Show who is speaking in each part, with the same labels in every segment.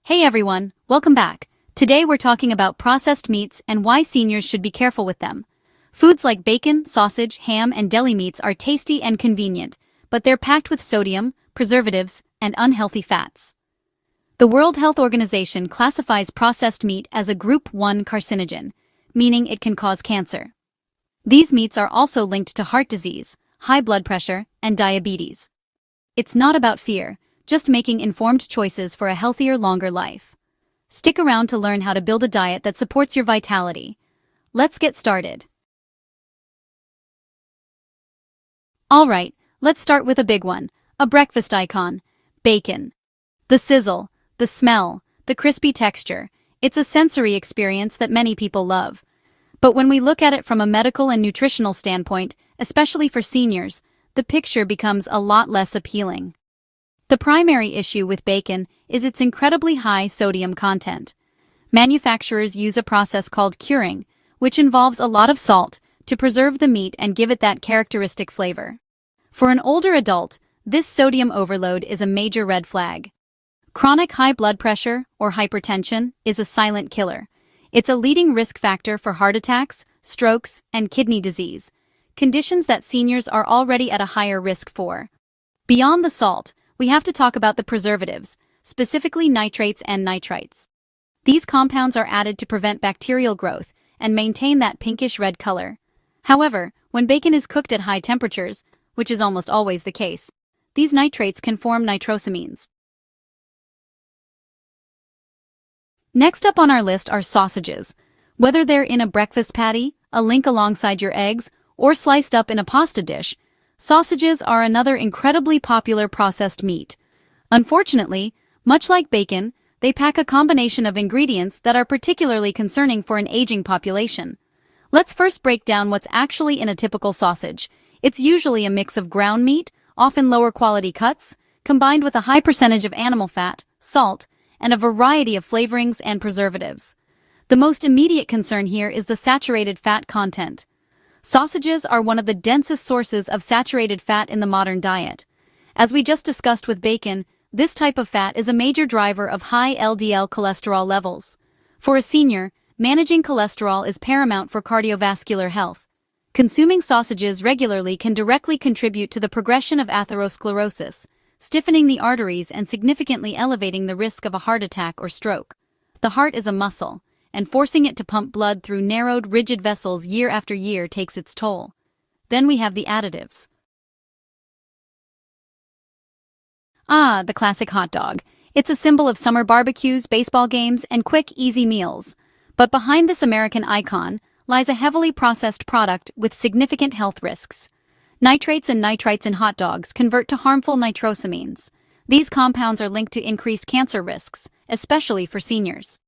Speaker 1: Hey everyone, welcome back. Today we're talking about processed meats and why seniors should be careful with them. Foods like bacon, sausage, ham, and deli meats are tasty and convenient, but they're packed with sodium, preservatives, and unhealthy fats. The World Health Organization classifies processed meat as a Group 1 carcinogen, meaning it can cause cancer. These meats are also linked to heart disease, high blood pressure, and diabetes. It's not about fear, just making informed choices for a healthier, longer life. Stick around to learn how to build a diet that supports your vitality. Let's get started. Alright, let's start with a big one, a breakfast icon, bacon. The sizzle, the smell, the crispy texture, it's a sensory experience that many people love. But when we look at it from a medical and nutritional standpoint, especially for seniors, the picture becomes a lot less appealing. The primary issue with bacon is its incredibly high sodium content. Manufacturers use a process called curing, which involves a lot of salt, to preserve the meat and give it that characteristic flavor. For an older adult, this sodium overload is a major red flag. Chronic high blood pressure, or hypertension, is a silent killer. It's a leading risk factor for heart attacks, strokes, and kidney disease, conditions that seniors are already at a higher risk for. Beyond the salt, we have to talk about the preservatives, specifically nitrates and nitrites. These compounds are added to prevent bacterial growth and maintain that pinkish red color. However, when bacon is cooked at high temperatures, which is almost always the case, these nitrates can form nitrosamines. Next up on our list are sausages. Whether they're in a breakfast patty, a link alongside your eggs, or sliced up in a pasta dish, sausages are another incredibly popular processed meat. Unfortunately, much like bacon, they pack a combination of ingredients that are particularly concerning for an aging population. Let's first break down what's actually in a typical sausage. It's usually a mix of ground meat, often lower quality cuts, combined with a high percentage of animal fat, salt, and a variety of flavorings and preservatives. The most immediate concern here is the saturated fat content. Sausages are one of the densest sources of saturated fat in the modern diet. As we just discussed with bacon, this type of fat is a major driver of high LDL cholesterol levels. For a senior, managing cholesterol is paramount for cardiovascular health. Consuming sausages regularly can directly contribute to the progression of atherosclerosis, stiffening the arteries and significantly elevating the risk of a heart attack or stroke. The heart is a muscle, and forcing it to pump blood through narrowed, rigid vessels year after year takes its toll. Then we have the additives. The classic hot dog. It's a symbol of summer barbecues, baseball games, and quick, easy meals. But behind this American icon lies a heavily processed product with significant health risks. Nitrates and nitrites in hot dogs convert to harmful nitrosamines. These compounds are linked to increased cancer risks, especially for seniors.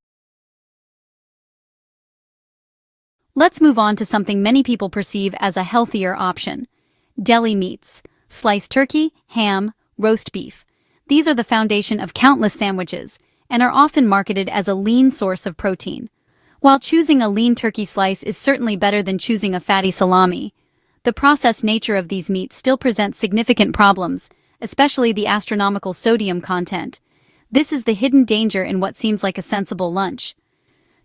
Speaker 1: Let's move on to something many people perceive as a healthier option. Deli meats, sliced turkey, ham, roast beef. These are the foundation of countless sandwiches and are often marketed as a lean source of protein. While choosing a lean turkey slice is certainly better than choosing a fatty salami, the processed nature of these meats still presents significant problems, especially the astronomical sodium content. This is the hidden danger in what seems like a sensible lunch.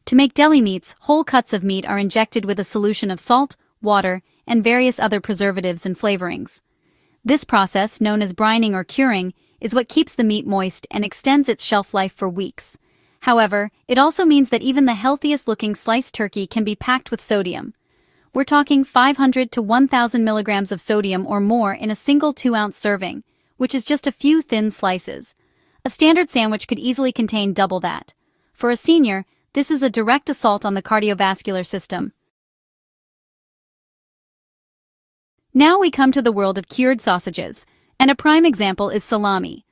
Speaker 1: To make deli meats, whole cuts of meat are injected with a solution of salt, water, and various other preservatives and flavorings. This process, known as brining or curing, is what keeps the meat moist and extends its shelf life for weeks. However, it also means that even the healthiest-looking sliced turkey can be packed with sodium. We're talking 500 to 1,000 milligrams of sodium or more in a single 2-ounce serving, which is just a few thin slices. A standard sandwich could easily contain double that. For a senior, this is a direct assault on the cardiovascular system. Now we come to the world of cured sausages, and a prime example is salami.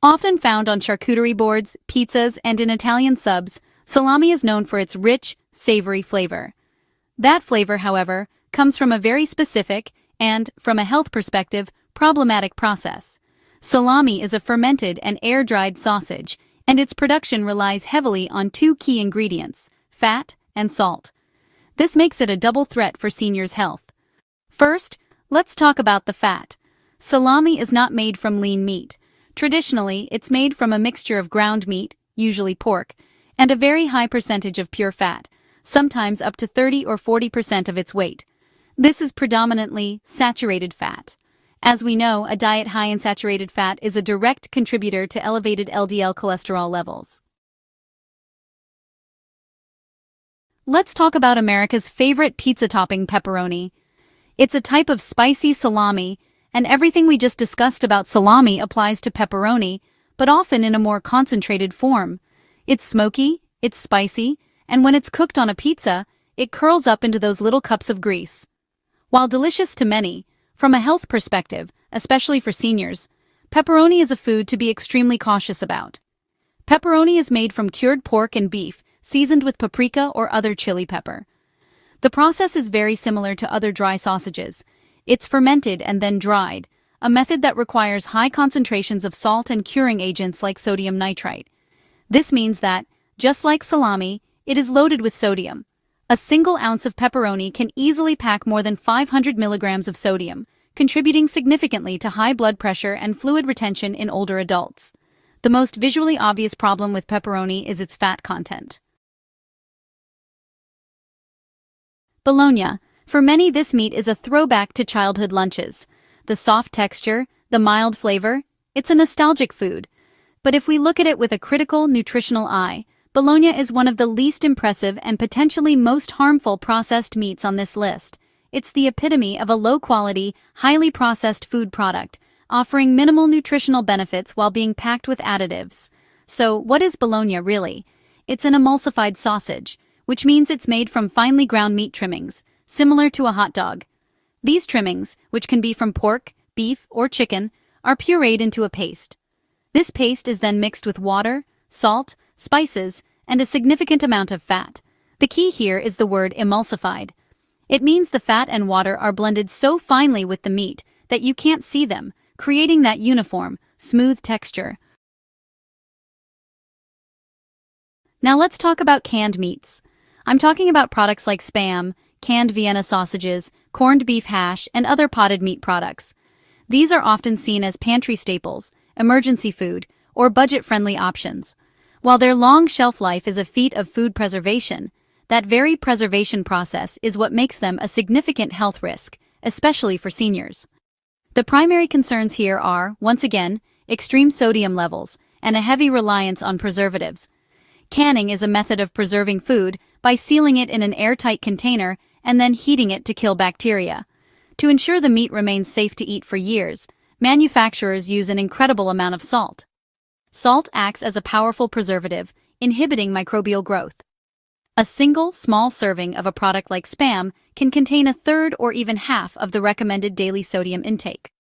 Speaker 1: Often found on charcuterie boards, pizzas, and in Italian subs, salami is known for its rich, savory flavor. That flavor, however, comes from a very specific and, from a health perspective, problematic process. Salami is a fermented and air-dried sausage, and its production relies heavily on two key ingredients, fat and salt. This makes it a double threat for seniors' health. First, let's talk about the fat. Salami is not made from lean meat. Traditionally, it's made from a mixture of ground meat, usually pork, and a very high percentage of pure fat, sometimes up to 30 or 40% of its weight. This is predominantly saturated fat. As we know, a diet high in saturated fat is a direct contributor to elevated LDL cholesterol levels. Let's talk about America's favorite pizza topping, pepperoni. It's a type of spicy salami, and everything we just discussed about salami applies to pepperoni, but often in a more concentrated form. It's smoky, it's spicy, and when it's cooked on a pizza, it curls up into those little cups of grease. While delicious to many, from a health perspective, especially for seniors, pepperoni is a food to be extremely cautious about. Pepperoni is made from cured pork and beef, seasoned with paprika or other chili pepper. The process is very similar to other dry sausages. It's fermented and then dried, a method that requires high concentrations of salt and curing agents like sodium nitrite. This means that, just like salami, it is loaded with sodium. A single ounce of pepperoni can easily pack more than 500 milligrams of sodium, contributing significantly to high blood pressure and fluid retention in older adults. The most visually obvious problem with pepperoni is its fat content. Bologna. For many, this meat is a throwback to childhood lunches. The soft texture, the mild flavor, it's a nostalgic food. But if we look at it with a critical, nutritional eye, bologna is one of the least impressive and potentially most harmful processed meats on this list. It's the epitome of a low-quality, highly processed food product, offering minimal nutritional benefits while being packed with additives. So, what is bologna really? It's an emulsified sausage, which means it's made from finely ground meat trimmings, similar to a hot dog. These trimmings, which can be from pork, beef, or chicken, are pureed into a paste. This paste is then mixed with water, salt, spices, and a significant amount of fat. The key here is the word emulsified. It means the fat and water are blended so finely with the meat that you can't see them, creating that uniform, smooth texture. Now let's talk about canned meats. I'm talking about products like Spam, canned Vienna sausages, corned beef hash, and other potted meat products. These are often seen as pantry staples, emergency food, or budget-friendly options. While their long shelf life is a feat of food preservation, that very preservation process is what makes them a significant health risk, especially for seniors. The primary concerns here are, once again, extreme sodium levels and a heavy reliance on preservatives. Canning is a method of preserving food by sealing it in an airtight container and then heating it to kill bacteria. To ensure the meat remains safe to eat for years, manufacturers use an incredible amount of salt. Salt acts as a powerful preservative, inhibiting microbial growth. A single, small serving of a product like Spam can contain a third or even half of the recommended daily sodium intake.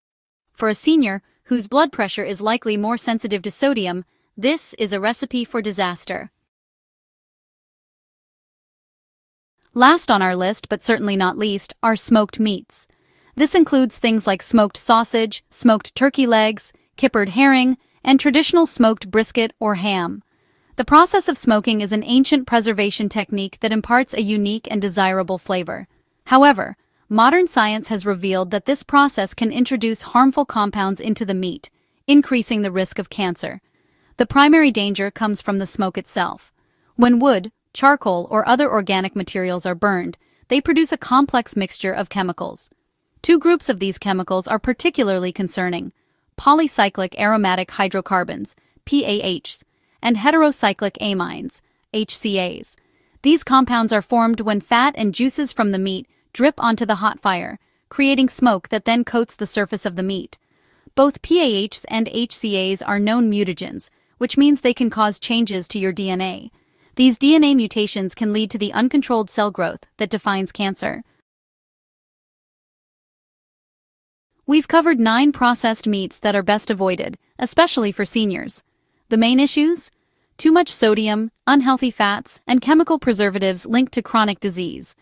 Speaker 1: For a senior, whose blood pressure is likely more sensitive to sodium, this is a recipe for disaster. Last on our list, but certainly not least, are smoked meats. This includes things like smoked sausage, smoked turkey legs, kippered herring, and traditional smoked brisket or ham. The process of smoking is an ancient preservation technique that imparts a unique and desirable flavor. However, modern science has revealed that this process can introduce harmful compounds into the meat, increasing the risk of cancer. The primary danger comes from the smoke itself. When wood, charcoal, or other organic materials are burned, they produce a complex mixture of chemicals. Two groups of these chemicals are particularly concerning: polycyclic aromatic hydrocarbons, PAHs, and heterocyclic amines, HCAs. These compounds are formed when fat and juices from the meat drip onto the hot fire, creating smoke that then coats the surface of the meat. Both PAHs and HCAs are known mutagens, which means they can cause changes to your DNA. These DNA mutations can lead to the uncontrolled cell growth that defines cancer. We've covered 9 processed meats that are best avoided, especially for seniors. The main issues? Too much sodium, unhealthy fats, and chemical preservatives linked to chronic disease.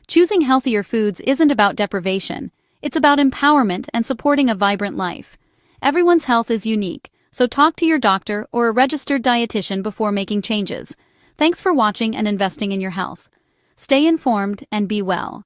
Speaker 1: Choosing healthier foods isn't about deprivation, it's about empowerment and supporting a vibrant life. Everyone's health is unique, so talk to your doctor or a registered dietitian before making changes. Thanks for watching and investing in your health. Stay informed and be well.